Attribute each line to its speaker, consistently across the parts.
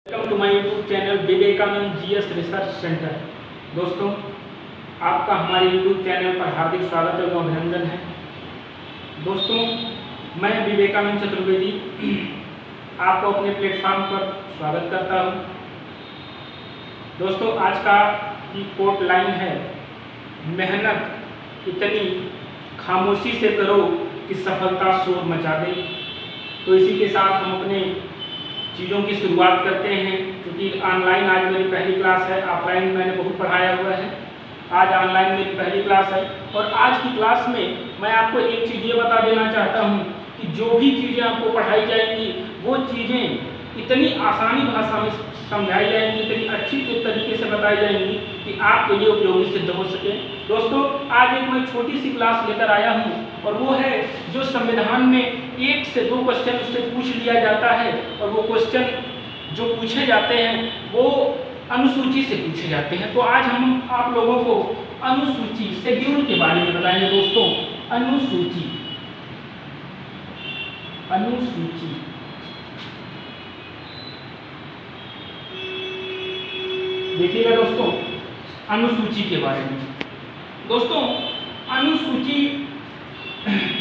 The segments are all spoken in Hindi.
Speaker 1: Welcome to my YouTube channel Vivekananda GS research centre. दोस्तों, आपका हमारे यूट्यूब चैनल पर हार्दिक स्वागत एवं अभिनंदन है। दोस्तों, मैं विवेकानंद चतुर्वेदी आपको अपने प्लेटफॉर्म पर स्वागत करता हूं। दोस्तों, आज का की कोट लाइन है, मेहनत इतनी खामोशी से करो कि सफलता शोर मचा दे। तो इसी के साथ हम अपने चीज़ों की शुरुआत करते हैं, क्योंकि ऑनलाइन आज मेरी पहली क्लास है। ऑफलाइन मैंने बहुत पढ़ाया हुआ है, आज ऑनलाइन मेरी पहली क्लास है। और आज की क्लास में मैं आपको एक चीज़ ये बता देना चाहता हूँ कि जो भी चीज़ें आपको पढ़ाई जाएंगी वो चीज़ें इतनी आसानी भाषा में समझाई जाएंगी, इतनी अच्छी तरीके से बताई जाएंगी कि आपके लिए उपयोगी सिद्ध हो सके। दोस्तों, आज एक मैं छोटी सी क्लास लेकर आया हूँ, और वो है जो संविधान में 1 से 2 क्वेश्चन उससे पूछ लिया जाता है, और वो क्वेश्चन जो पूछे जाते हैं वो अनुसूची से पूछे जाते हैं। तो आज हम आप लोगों को अनुसूची शेड्यूल के बारे में बताएंगे। दोस्तों, अनुसूची देखिएगा दोस्तों, अनुसूची के बारे में। दोस्तों, अनुसूची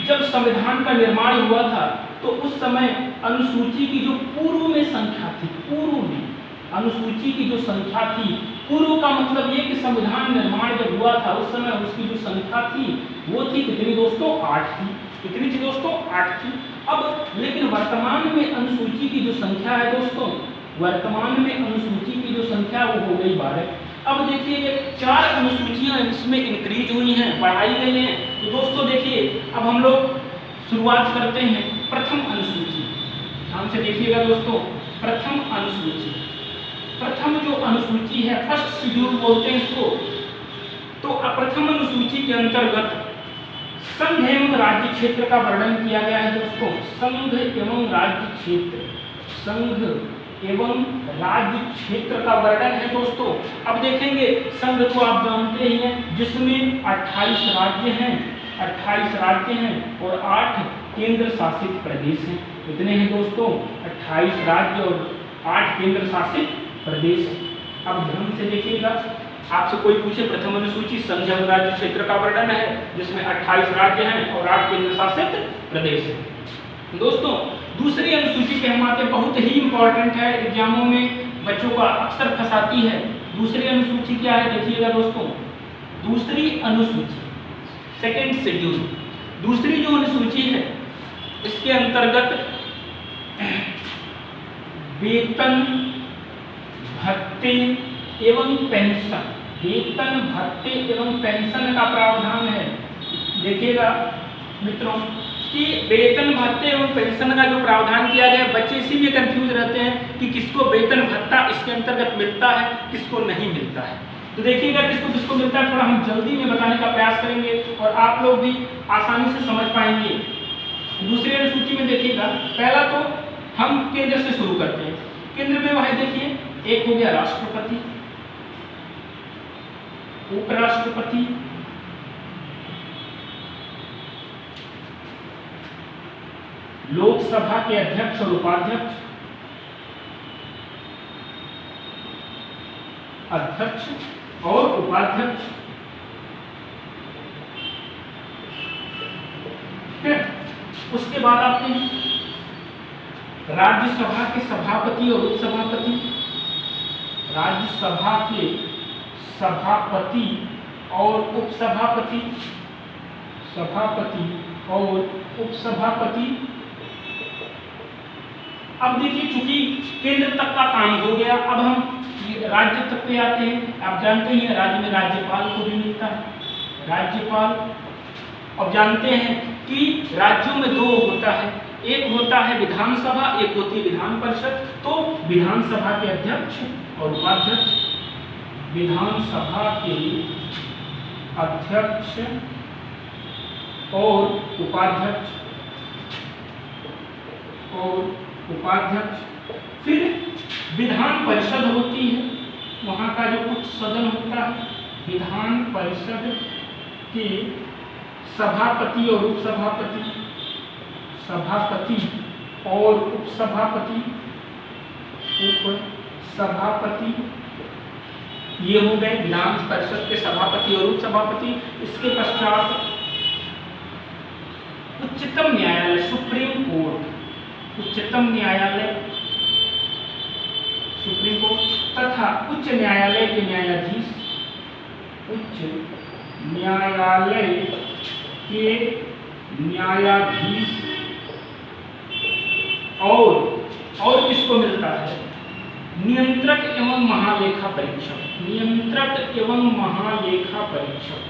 Speaker 1: जब संविधान का निर्माण हुआ था तो उस समय अनुसूची की जो पूर्व में संख्या थी, पूर्व में अनुसूची की जो संख्या थी, पूर्व का मतलब ये कि संविधान निर्माण जब हुआ था उस समय उसकी जो संख्या थी वो थी कितनी दोस्तों? 8 थी। कितनी थी दोस्तों? 8 थी। अब लेकिन वर्तमान में अनुसूची की जो संख्या है दोस्तों, वर्तमान में अनुसूची की जो संख्या वो हो गई 12। अब देखिए 4 अनुसूचियां इसमें इंक्रीज हुई हैं, बढ़ाई गई हैं। तो दोस्तों देखिए, अब हम लोग शुरुआत करते हैं प्रथम अनुसूची। ध्यान से देखिएगा दोस्तों, प्रथम अनुसूची, प्रथम जो अनुसूची है, फर्स्ट शेड्यूल बोलते हैं इसको। तो प्रथम अनुसूची के अंतर्गत संघ एवं राज्य क्षेत्र का वर्णन किया गया है दोस्तों। संघ एवं राज्य क्षेत्र, संघ एवं राज्य क्षेत्र का वर्णन है दोस्तों। अब देखेंगे, संघ तो आप जानते ही हैं, जिसमें 28 राज्य हैं, 28 राज्य हैं और 8 केंद्र शासित प्रदेश हैं। कितने हैं दोस्तों? 28 राज्य और 8 केंद्र शासित प्रदेश। अब ध्यान से देखिएगा, आपसे कोई पूछे प्रथम अनुसूची संघ एवं राज्य क्षेत्र का वर्णन है, जिसमें 28 राज्य हैं और 8 केंद्र शासित प्रदेश हैं। दोस्तों, दूसरी अनुसूची के हम आते, बहुत ही इंपॉर्टेंट है, एग्जामों में बच्चों को अक्सर फंसाती है। दूसरी अनुसूची क्या है? देखिएगा दोस्तों, दूसरी अनुसूची, सेकेंड शेड्यूल, दूसरी जो अनुसूची है इसके अंतर्गत वेतन, भत्ते एवं पेंशन, वेतन, भत्ते एवं पेंशन का प्रावधान है। देखिएगा मित्रों कि वेतन, भत्ते एवं पेंशन का जो प्रावधान किया गया, बच्चे इसीलिए कंफ्यूज रहते हैं कि किसको वेतन भत्ता इसके अंतर्गत मिलता है, किसको नहीं मिलता है। तो देखिएगा किसको किसको मिलता है, थोड़ा हम जल्दी में बताने का प्रयास करेंगे और आप लोग भी आसानी से समझ पाएंगे। दूसरी अनुसूची में देखिएगा, पहला तो हम केंद्र से शुरू करते हैं। केंद्र में वह देखिए, एक हो गया राष्ट्रपति, उपराष्ट्रपति, लोकसभा के अध्यक्ष और उपाध्यक्ष, अध्यक्ष और उपाध्यक्ष, उसके बाद आते हैं राज्यसभा के सभापति और उपसभापति, राज्यसभा के सभापति और उपसभापति, सभापति और उपसभापति। अब देखिए, चूंकि केंद्र तक का काम हो गया, अब हम राज्य तक पे आते हैं। आप जानते हैं राज्य में राज्यपाल को भी मिलता है, राज्यपाल। अब जानते हैं कि राज्यों में 2 होता है, एक होता है विधानसभा, एक होती है विधान परिषद। तो विधानसभा के अध्यक्ष और उपाध्यक्ष, विधानसभा के अध्यक्ष और उपाध्यक्ष फिर विधान परिषद होती है, वहाँ का जो कुछ सदन होता है, विधान परिषद के सभापति और उपसभापति, सभापति और उपसभापति, सभापति, ये हो गए विधान परिषद के सभापति और उप सभापति। इसके पश्चात उच्चतम न्यायालय, सुप्रीम कोर्ट, उच्चतम न्यायालय, सुप्रीम कोर्ट तथा उच्च न्यायालय के न्यायाधीश, उच्च न्यायालय के न्यायाधीश और किसको मिलता है? नियंत्रक एवं महालेखा परीक्षक, नियंत्रक एवं महालेखा परीक्षक,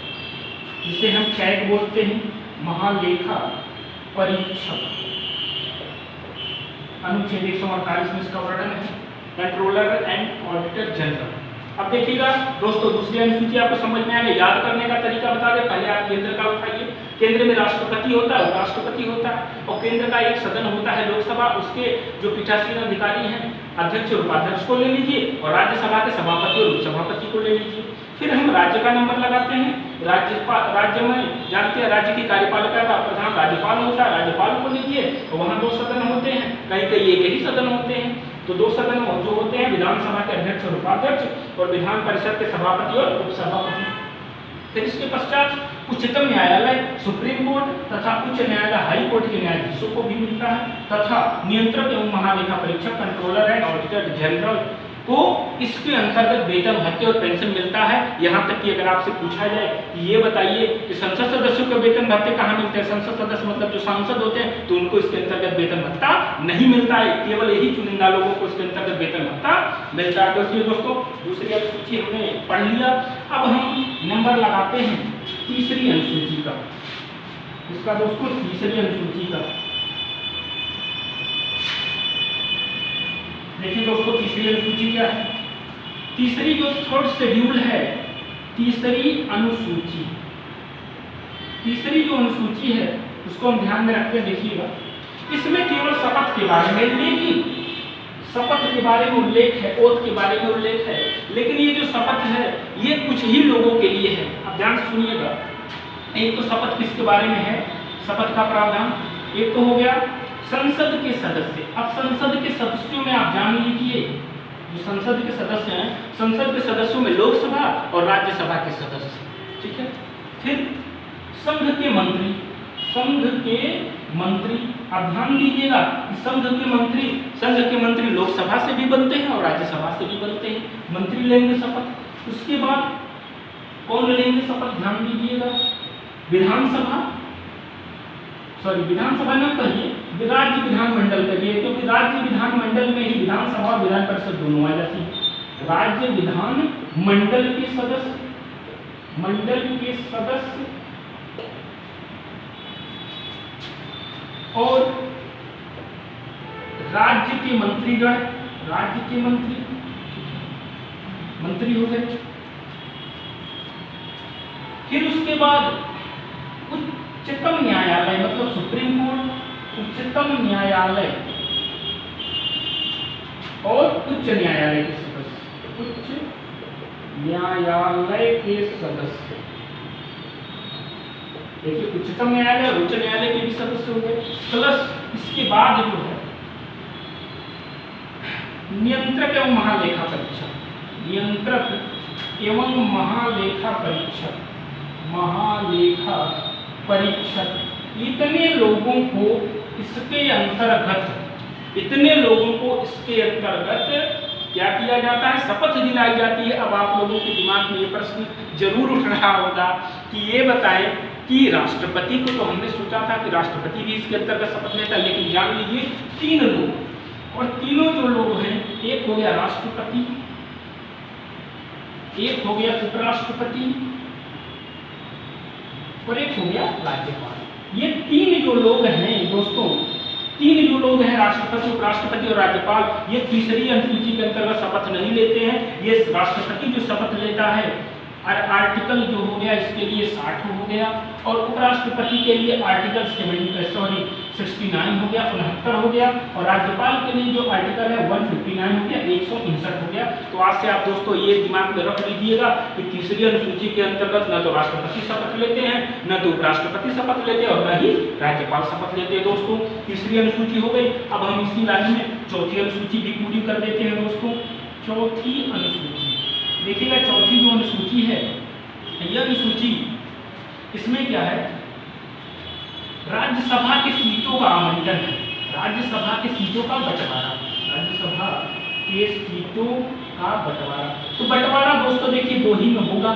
Speaker 1: जिसे हम कैग बोलते हैं, महालेखा परीक्षक। अनुच्छेद 148 में इसका वर्णन है, कंट्रोलर एंड ऑडिटर जनरल। अब देखिएगा दोस्तों, दूसरी अनुसूची आपको समझ में आ गई। याद करने का तरीका बता दें, पहले आप केंद्र का उठाइए। केंद्र में राष्ट्रपति होता है, उपराष्ट्रपति होता है और केंद्र का एक सदन होता है लोकसभा, उसके जो पीठासीन अधिकारी हैं अध्यक्ष और उपाध्यक्ष को ले लीजिए और राज्यसभा के सभापति और उपसभापति को ले लीजिए। फिर हम राज्य का नंबर लगाते हैं। राज्य में जानते हैं राज्य की कार्यपालिका का प्रधान राज्यपाल होता है, राज्यपाल को लीजिए और वहाँ 2 सदन होते हैं, कहीं कहीं एक ही सदन होते हैं। तो 2 सदन जो होते हैं विधानसभा के अध्यक्ष और उपाध्यक्ष और विधान परिषद के सभापति और उपसभापति। फिर इसके पश्चात उच्चतम न्यायालय, सुप्रीम कोर्ट तथा उच्च न्यायालय हाई कोर्ट के न्यायाधीशों को भी मिलता है तथा नियंत्रक एवं महालेखा परीक्षक, कंट्रोलर एंड ऑडिटर जनरल को इसके अंतर्गत वेतन, भत्ते और पेंशन मिलता है। यहाँ तक कि अगर आपसे पूछा जाए कि ये बताइए कि संसद सदस्यों के वेतन भत्ते कहाँ मिलते हैं, संसद सदस्य मतलब जो सांसद होते हैं, तो उनको इसके अंतर्गत वेतन भत्ता नहीं मिलता है, केवल यही चुनिंदा लोगों को इसके अंतर्गत वेतन भत्ता मिलता है। दोस्तों दूसरी अनुसूची हमने पढ़ लिया। अब हम नंबर लगाते हैं तीसरी अनुसूची का। इसका दोस्तों तीसरी अनुसूची का देखिए दोस्तों, तीसरी अनुसूची क्या है? तीसरी जो 3rd शेड्यूल है, तीसरी अनुसूची, तीसरी जो अनुसूची है उसको हम ध्यान में रखते देखिएगा। इसमें केवल शपथ के बारे में, लेकिन शपथ के बारे में उल्लेख है, ओथ के बारे में उल्लेख है, लेकिन ये जो शपथ है ये कुछ ही लोगों के लिए है। अब ध्यान से सुनिएगा। एक तो शपथ किसके बारे में है, शपथ का प्रावधान, एक तो हो गया संसद के सदस्य। अब संसद के सदस्यों में आप जान लीजिए, जो संसद के सदस्य हैं, संसद के सदस्यों में लोकसभा और राज्यसभा के सदस्य, ठीक है। फिर संघ के मंत्री, संघ के मंत्री, आप ध्यान दीजिएगा कि संघ के मंत्री लोकसभा से भी बनते हैं और राज्यसभा से भी बनते हैं, मंत्री लेंगे शपथ। उसके बाद कौन लेंगे शपथ, ध्यान दीजिएगा, विधानसभा न कहिए, राज्य विधानमंडल कहिए, क्योंकि राज्य विधानमंडल में ही विधानसभा और विधान परिषद दोनों आ जाती है। राज्य विधान मंडल के सदस्य, और राज्य के मंत्रीगण, राज्य के मंत्री हो गए। फिर उसके बाद उच्चतम न्यायालय मतलब सुप्रीम कोर्ट, उच्चतम न्यायालय और उच्च न्यायालय के सदस्य, उच्च न्यायालय के सदस्य। देखिए उच्चतम न्यायालय और उच्च न्यायालय के भी सदस्य हो गए। प्लस इसके बाद जो है नियंत्रक एवं महालेखा परीक्षक, नियंत्रक एवं महालेखा परीक्षक, इतने लोगों को इसके अंतर्गत क्या किया जाता है, शपथ दिलाई जाती है। अब आप लोगों के दिमाग में ये प्रश्न जरूर उठ रहा होगा कि ये बताएं कि राष्ट्रपति को तो हमने सोचा था कि राष्ट्रपति भी इसके अंतर्गत शपथ लेता है, लेकिन जान लीजिए 3 लोग, और तीनों जो लोग हैं, एक हो गया राष्ट्रपति, एक हो गया उपराष्ट्रपति और एक हो गया राज्यपाल। ये 3 जो लोग हैं दोस्तों, 3 जो लोग हैं, राष्ट्रपति, उपराष्ट्रपति और राज्यपाल, ये तीसरी अनुसूची के अंतर्गत शपथ नहीं लेते हैं। ये राष्ट्रपति जो शपथ लेता है, आर्टिकल जो हो गया इसके लिए 60 हो गया, और उपराष्ट्रपति के लिए आर्टिकल 69 हो गया, 69 हो गया, और राज्यपाल के लिए जो आर्टिकल है 159 हो गया, 159 हो गया। तो आज से आप दोस्तों ये दिमाग में रख लीजिएगा कि तीसरी अनुसूची के अंतर्गत न तो राष्ट्रपति शपथ लेते हैं, न तो उपराष्ट्रपति शपथ लेते हैं और न ही राज्यपाल शपथ लेते हैं। दोस्तों तीसरी अनुसूची हो गई। अब हम इसी लाइन में चौथी अनुसूची भी पूरी कर देते हैं दोस्तों। चौथी अनुसूची, देखिएगा चौथी जो अनुसूची है, यह अनुसूची इसमें क्या है, राज्यसभा की सीटों का आवंटन है, राज्यसभा की सीटों का बंटवारा, राज्यसभा के सीटों का बंटवारा। तो बंटवारा दोस्तों देखिए दो ही में होगा,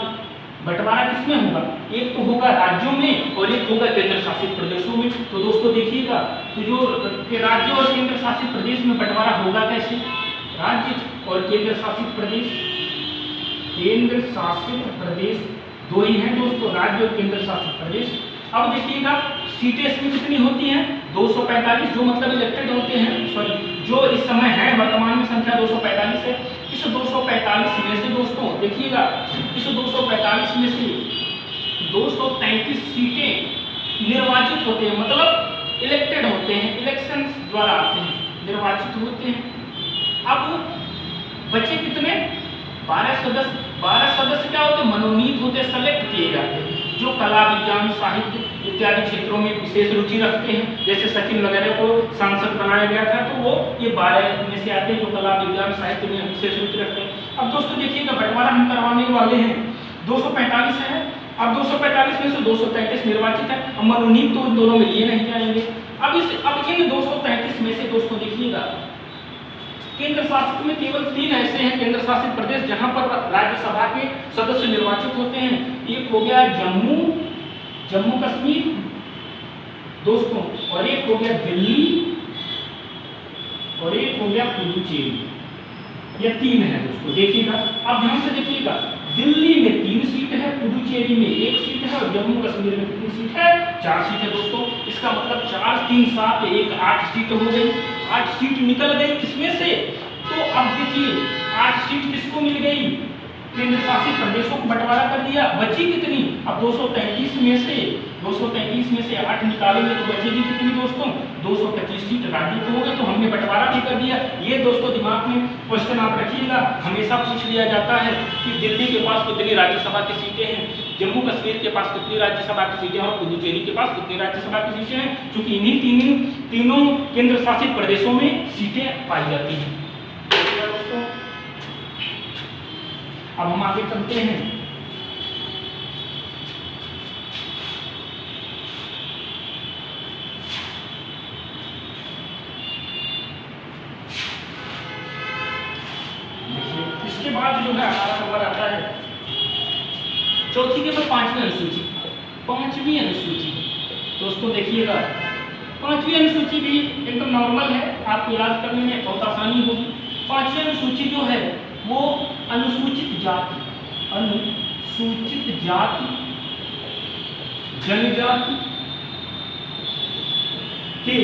Speaker 1: बंटवारा किसमें होगा, एक तो होगा राज्यों में और एक होगा केंद्र शासित प्रदेशों में। तो दोस्तों देखिएगा, तो जो राज्यों और केंद्र शासित प्रदेश में बंटवारा होगा कैसे, राज्य और केंद्र शासित प्रदेश, केंद्र शासित प्रदेश दो ही हैं दोस्तों, राज्य और केंद्र शासित प्रदेश। अब देखिएगा सीटें इसमें कितनी होती हैं, 245, जो मतलब इलेक्टेड होते हैं, सॉरी जो इस समय है वर्तमान में संख्या 245 है। इस 245 में से दोस्तों देखिएगा, इस 245 में से 233 सीटें निर्वाचित होते हैं, मतलब इलेक्टेड होते हैं, इलेक्शन द्वारा आते हैं, निर्वाचित होते हैं। अब बचे कितने, 12 सदस्य। 12 सदस्य क्या होते हैं, मनोनीत होते, सेलेक्ट किए जाते हैं, जो कला, विज्ञान, साहित्य इत्यादि क्षेत्रों में विशेष रुचि रखते हैं। जैसे सचिन वगैरह को सांसद बनाया गया था, तो वो ये 12 में से आते हैं जो कला, विज्ञान, साहित्य में विशेष रुचि रखते हैं। अब दोस्तों देखिएगा बंटवारा हम करवाने वाले हैं, 245 है, अब 245 में से 233 निर्वाचित है, अब मनोनीत तो दोनों में लिए नहीं जाएंगे। अब इन 233 में से दोस्तों देखिएगा, केंद्र शासित में केवल 3 ऐसे हैं केंद्र शासित प्रदेश जहां पर राज्यसभा के सदस्य निर्वाचित होते हैं। एक हो गया जम्मू कश्मीर दोस्तों, और एक हो गया दिल्ली, और एक हो गया पुडुचेरी। ये 3 है दोस्तों, देखिएगा। अब ध्यान से देखिएगा, दिल्ली में 3 सीट है, पुडुचेरी में 1 सीट है, और जम्मू कश्मीर में कितनी सीट है, 4 सीट है दोस्तों। इसका मतलब 4, 3, 7, 1, 8 सीट हो गई, 8 सीट निकल गई इसमें से। तो अब देखिए 8 सीट किसको मिल गई, केंद्र शासित प्रदेशों को बंटवारा कर दिया, बची कितनी, अब 233 में से 8 निकालेंगे तो बचेगी कितनी दोस्तों, 225 सीट राज्य को हो गए। तो हमने बंटवारा भी कर दिया। ये दोस्तों दिमाग में क्वेश्चन आप रखिएगा, हमेशा पूछ लिया जाता है कि दिल्ली के पास कितनी राज्यसभा की सीटें हैं, जम्मू कश्मीर के पास कितनी राज्यसभा की सीटें हैं, और पुडुचेरी के पास कितनी राज्यसभा की सीटें हैं, क्योंकि इन्हीं तीनों केंद्र शासित प्रदेशों में सीटें पाई जाती हैं दोस्तों। अब हम आगे चलते हैं। इसके बाद जो है हमारा नंबर आता है चौथी के बाद 5वीं अनुसूची। 5वीं अनुसूची दोस्तों देखिएगा, 5वीं अनुसूची भी एकदम नॉर्मल है, आपको याद करने में बहुत आसानी होगी। 5वीं अनुसूची जो है वो अनुसूचित जाति, जनजाति के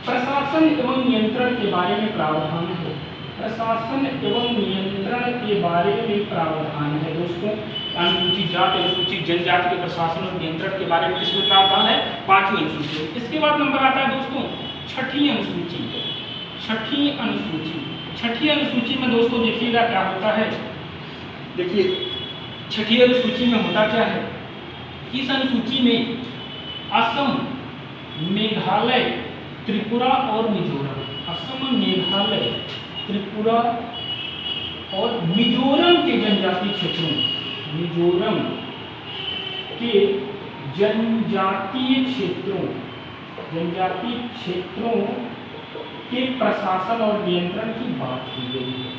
Speaker 1: प्रशासन एवं नियंत्रण के बारे में प्रावधान है, प्रशासन एवं नियंत्रण के बारे में प्रावधान है दोस्तों। अनुसूचित जाति, अनुसूचित जनजाति के प्रशासन और नियंत्रण के बारे में इसमें प्रावधान है 5वीं अनुसूची। इसके बाद नंबर आता है दोस्तों 6ठी अनुसूची। 6ठी अनुसूची में दोस्तों देखिएगा क्या होता है, देखिए 6ठी अनुसूची में होता क्या है, इस अनुसूची में असम, मेघालय, त्रिपुरा और मिजोरम, असम, मेघालय, त्रिपुरा और मिजोरम के जनजातीय क्षेत्रों, मिजोरम के जनजातीय क्षेत्रों के प्रशासन और नियंत्रण की बात की गई है।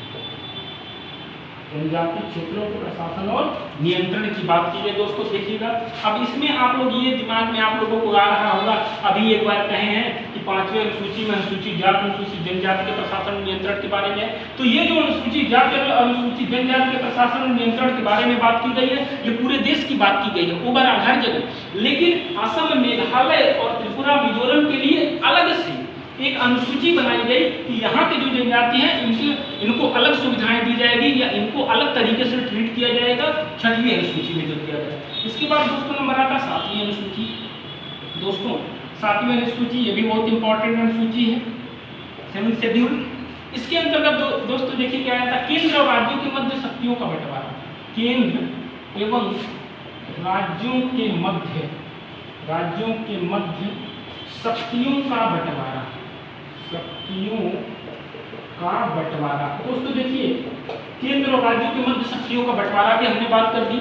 Speaker 1: जनजातीय क्षेत्रों के प्रशासन और नियंत्रण की बात की गई दोस्तों। देखिएगा अब इसमें आप लोग ये दिमाग में आप लोगों को आ रहा होगा, अभी एक बार कहे हैं कि 5वीं अनुसूची में अनुसूचित जाति, अनुसूचित जनजाति के प्रशासन और नियंत्रण के बारे में, तो ये जो अनुसूचित जाति और अनुसूचित जनजाति के प्रशासन और नियंत्रण के बारे में बात की गई है, ये पूरे देश की बात की गई है, ओवरऑल हर जगह। लेकिन असम, मेघालय और त्रिपुरा, मिजोरम के लिए अलग से एक अनुसूची बनाई गई कि यहाँ के जो जनजाति हैं इनको अलग सुविधाएं दी जाएगी या इनको अलग तरीके से ट्रीट किया जाएगा 6वीं अनुसूची में जो किया गया। इसके बाद दोस्तों नंबर आता है 7वीं अनुसूची। दोस्तों 7वीं अनुसूची ये भी बहुत इंपॉर्टेंट अनुसूची है, 7th शेड्यूल। इसके अंतर्गत दोस्तों देखिए क्या आता है, केंद्र और राज्यों के मध्य शक्तियों का बंटवारा, केंद्र एवं राज्यों के मध्य शक्तियों का बंटवारा, दोस्तों देखिए राज्यों के मध्य शक्तियों का बंटवारा की हमने बात कर दी।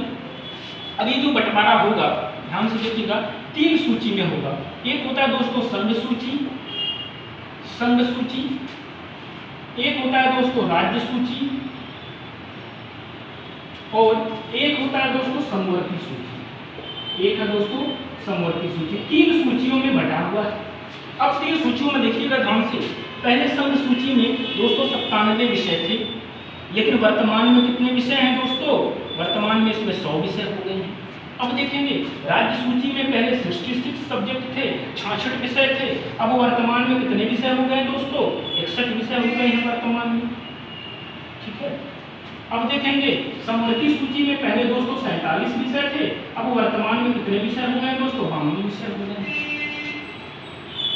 Speaker 1: अब ये जो बंटवारा होगा, ध्यान से देखिएगा, 3 सूची में होगा। एक होता है दोस्तों संघ सूची, एक होता है दोस्तों राज्य सूची, और एक होता है दोस्तों समवर्ती सूची। एक है दोस्तों समवर्ती सूची। 3 सूचियों में बटा हुआ है। अब 3 सूचियों में देखिएगा ध्यान से। पहले संघ सूची में दोस्तों 97 विषय थे, लेकिन वर्तमान में कितने विषय हैं दोस्तों? वर्तमान में इसमें 100 विषय हो गए हैं। अब देखेंगे राज्य सूची में पहले 66 सब्जेक्ट थे, 66 विषय थे। अब वर्तमान में कितने विषय हो गए दोस्तों? 61 विषय हो गए हैं वर्तमान में। ठीक है। अब देखेंगे समवर्ती सूची में पहले दोस्तों 47 विषय थे, अब वर्तमान में कितने विषय हो गए दोस्तों? 52 विषय हो गए हैं।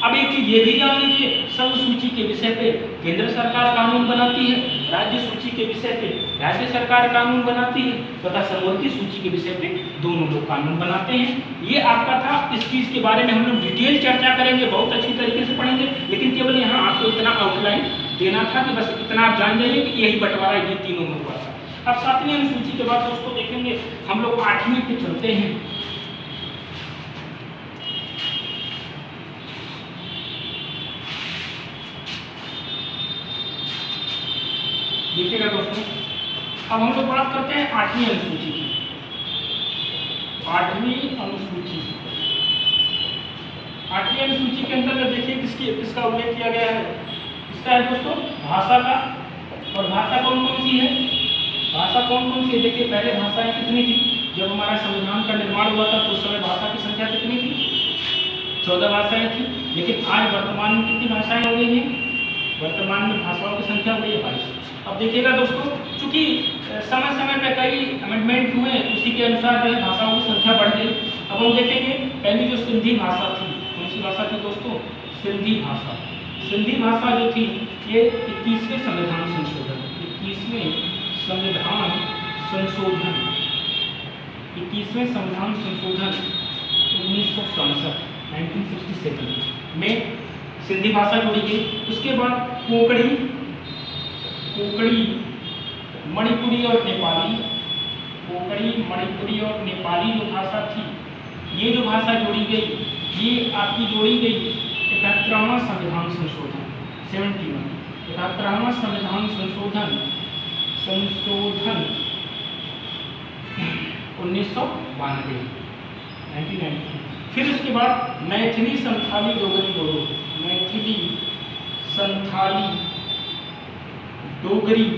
Speaker 1: अब एक चीज ये भी जान लीजिए, संघ सूची के विषय पे केंद्र सरकार कानून बनाती है, राज्य सूची के विषय पे राज्य सरकार कानून बनाती है, तथा समवर्ती सूची के विषय पे दोनों लोग कानून बनाते हैं। ये आपका था। इस चीज के बारे में हम लोग डिटेल चर्चा करेंगे, बहुत अच्छी तरीके से पढ़ेंगे, लेकिन केवल यहाँ आपको इतना आउटलाइन देना था कि बस इतना आप जान जाइए कि यही बंटवारा ये तीनों में हुआ था। अब 7वीं अनुसूची के बाद दोस्तों देखेंगे हम लोग 8वीं पे चलते हैं। देखिएगा दोस्तों, अब हम लोग बात करते हैं 8वीं अनुसूची की। 8वीं अनुसूची, 8वीं अनुसूची के अंतर्गत देखिए किसका उल्लेख किया गया है। इसका है दोस्तों भाषा का। और भाषा कौन कौन सी है? भाषा कौन कौन सी है? देखिए पहले भाषाएं कितनी थी? जब हमारा संविधान का निर्माण हुआ था तो उस समय भाषा की संख्या कितनी थी? 14 भाषाएं थी। लेकिन आज वर्तमान में कितनी भाषाएं हो गई हैं? वर्तमान में भाषाओं की संख्या हो गई है 22। अब देखिएगा दोस्तों, चूंकि समय समय पर कई अमेंडमेंट हुए, उसी के अनुसार जो है भाषाओं की संख्या बढ़ गई। अब हम देखेंगे पहली जो सिंधी भाषा थी, कौन सी भाषा थी दोस्तों? सिंधी भाषा। सिंधी भाषा जो थी ये 21वें संविधान संशोधन, 21वें संविधान संशोधन 1967 में सिंधी भाषा जोड़ी गई। उसके बाद कोंकणी, मणिपुरी और नेपाली, कोंकणी, मणिपुरी और नेपाली जो भाषा थी, ये जो भाषा जोड़ी गई, ये आपकी जोड़ी गई 71वां संविधान संशोधन 71, 71वां संविधान संशोधन 1992। फिर उसके बाद मैथिली, संथाली, डोगरी, बोडो, मैथिली, संथाली, डोगरी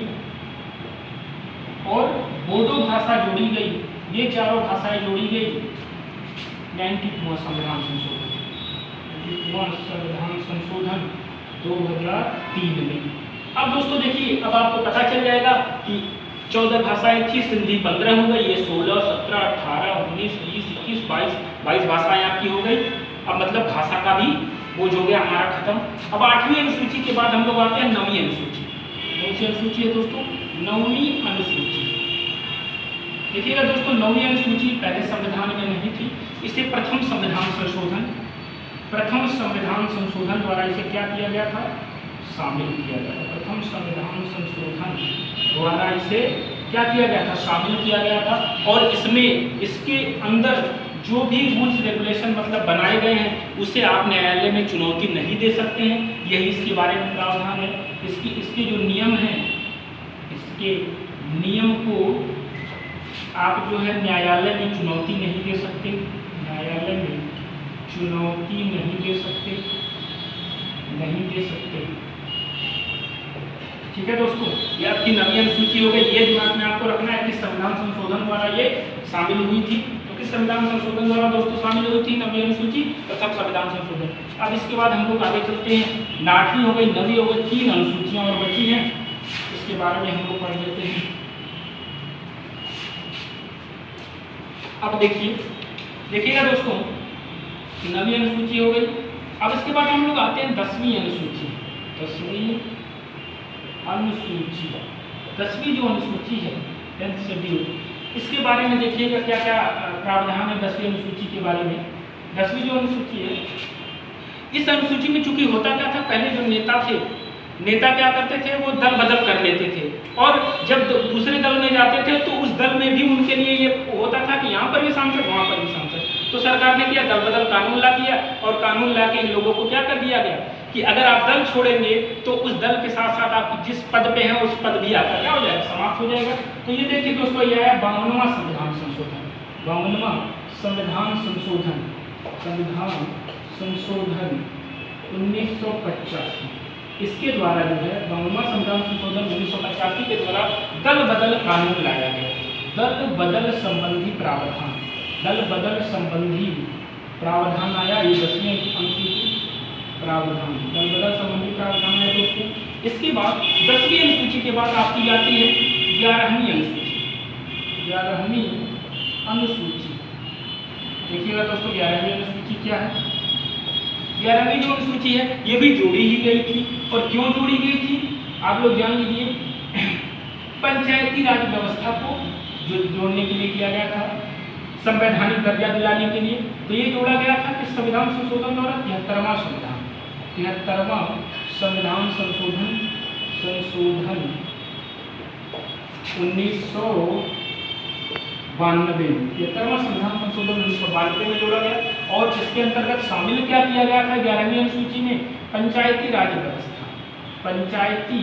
Speaker 1: और बोडो भाषा जोड़ी गई। ये चारों भाषाएं जोड़ी गई 92वां संविधान संशोधन, 92वां संविधान संशोधन 2003 में। अब दोस्तों देखिए, अब आपको पता चल जाएगा कि 14 भाषाएं थी, सिंधी 15 हो गई, ये 16, 17, 18, 19, 20, 21, 22 भाषाएं आपकी हो गई। अब मतलब भाषा का भी बोझ हो गया हमारा खत्म। अब 8वीं अनुसूची के बाद हम लोग आते हैं 9वीं अनुसूची। कौन सी अनुसूची है दोस्तों? 9वीं अनुसूची। देखिएगा दोस्तों, 9वीं अनुसूची पहले संविधान में नहीं थी। इसे प्रथम संविधान संशोधन द्वारा इसे क्या किया गया था? शामिल किया गया था। प्रथम संविधान संशोधन द्वारा इसे क्या किया गया था? शामिल किया गया था। और इसमें इसके अंदर जो भी रूल्स रेगुलेशन मतलब बनाए गए हैं, उसे आप न्यायालय में चुनौती नहीं दे सकते हैं। यही इसके बारे में प्रावधान है। इसके जो नियम हैं, इसके नियम को आप जो है न्यायालय में चुनौती नहीं दे सकते, न्यायालय में चुनौती नहीं दे सकते। ठीक है दोस्तों, ये आपकी 9वीं अनुसूची हो गई। ये दिमाग में आपको रखना है कि संविधान संशोधन द्वारा ये शामिल हुई थी। तो किस संविधान संशोधन द्वारा दोस्तों शामिल हुई थी 9वीं अनुसूची? प्रथम संविधान संशोधन। अब इसके बाद हम लोग आगे चलते हैं। 8वीं हो गई, 9वीं हो गई, 3 अनुसूचियां और बची हैं, इसके बारे में हम लोग पढ़ लेते हैं। अब देखिएगा दोस्तों, 9वीं अनुसूची हो गई। अब इसके बाद हम लोग आते हैं 10वीं अनुसूची। 10वीं जो अनुसूची है, 10th शेड्यूल, इसके बारे में देखिएगा क्या क्या प्रावधान है 10वीं अनुसूची के बारे में। 10वीं जो अनुसूची है, इस अनुसूची में चूंकि होता क्या था, पहले जो नेता थे, नेता क्या करते थे, वो दल बदल कर लेते थे। और जब दूसरे दल में जाते थे तो उस दल में भी उनके लिए ये होता था कि यहाँ पर भी सांसद, वहाँ पर भी सांसद। तो सरकार ने किया, दल बदल कानून ला दिया, और कानून ला के इन लोगों को क्या कर दिया गया कि अगर आप दल छोड़ेंगे तो उस दल के साथ साथ आप जिस पद पे हैं उस पद भी आपका क्या हो जाएगा, समाप्त हो जाएगा। तो ये देखिए दोस्तों, यह है 52वां संविधान संशोधन, 52वां संविधान संशोधन, संविधान संशोधन 1985। इसके द्वारा जो है 52वां संविधान संशोधन 1985 के द्वारा दल बदल कानून लाया गया। दल बदल संबंधी प्रावधान, दल बदल संबंधी प्रावधान आया, ये 10वीं अनुसूची प्रावधान, दल बदल संबंधी प्रावधान है दोस्तों। इसके बाद 10वीं अनुसूची के बाद आपकी जाती है 11वीं अनुसूची, 11वीं अनुसूची। देखिएगा दोस्तों 11वीं अनुसूची क्या है। 11वीं जो अनुसूची है ये भी जोड़ी ही गई थी, और क्यों जोड़ी गई थी आप लोग जान लीजिए। पंचायती राज व्यवस्था को जो जोड़ने के लिए किया गया था, संवैधानिक दर्जा दिलाने के लिए, तो ये जोड़ा गया था कि संविधान संशोधन द्वारा 73वां संविधान, 73वां संविधान संशोधन 1992, 73वां संविधान संशोधन 1992 में जोड़ा गया। और इसके अंतर्गत शामिल क्या किया गया था 11वीं अनुसूची में, पंचायती राज व्यवस्था, पंचायती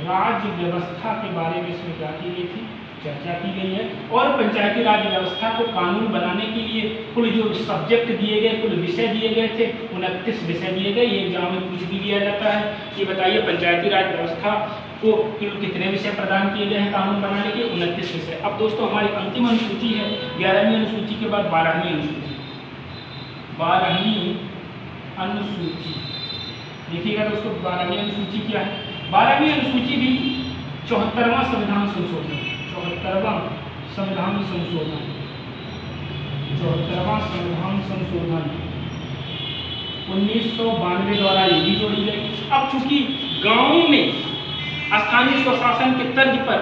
Speaker 1: राज व्यवस्था के बारे में इसमें क्या की गई थी, चर्चा की गई है। और पंचायती राज व्यवस्था को कानून बनाने के लिए कुल जो सब्जेक्ट दिए गए, कुल विषय दिए गए थे, 29 विषय दिए गए। ये एग्जाम में पूछ भी दिया जाता है कि बताइए पंचायती राज व्यवस्था को कितने विषय प्रदान किए गए हैं कानून बनाने के, 29 विषय। अब दोस्तों हमारी अंतिम अनुसूची है 11वीं अनुसूची के बाद 12वीं अनुसूची, 12वीं अनुसूची। देखिएगा दोस्तों 12वीं अनुसूची क्या है। 12वीं अनुसूची भी 74वां संविधान संशोधन, 74वां संविधान संशोधन, 74वां संविधान संशोधन 1992 द्वारा ये भी जोड़ी गई। अब चूंकि गाँव में स्थानीय स्वशासन के तर्ज पर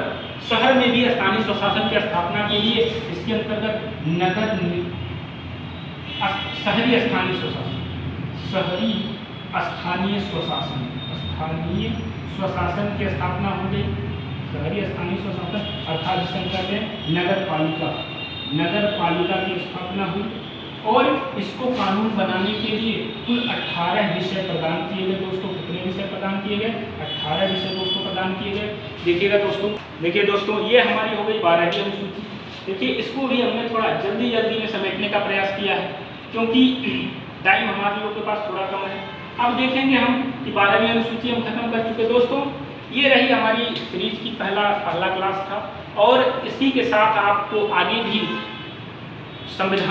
Speaker 1: शहर में भी स्थानीय स्वशासन की स्थापना के लिए इसके अंतर्गत नगर शहरी स्थानीय स्वशासन, शहरी स्थानीय स्वशासन, स्थानीय स्वशासन की स्थापना हो गई। शहरी स्थानीय स्वशासन अर्थात जिसे कहते हैं नगर पालिका, नगर पालिका की स्थापना हुई। और इसको कानून बनाने के लिए कुल 18 विषय प्रदान किए गए दोस्तों। कितने विषय प्रदान किए गए, 18 विषय दोस्तों प्रदान किए गए। देखिएगा दोस्तों, देखिए दोस्तों ये हमारी हो गई 12वीं अनुसूची। देखिए इसको भी हमने थोड़ा जल्दी में समेटने का प्रयास किया है, क्योंकि टाइम हमारे लोग के पास थोड़ा कम है। अब देखेंगे हम कि 12वीं अनुसूची हम खत्म कर चुके दोस्तों। ये रही हमारी सीरीज की पहला क्लास था, और इसी के साथ आपको आगे भी संविधान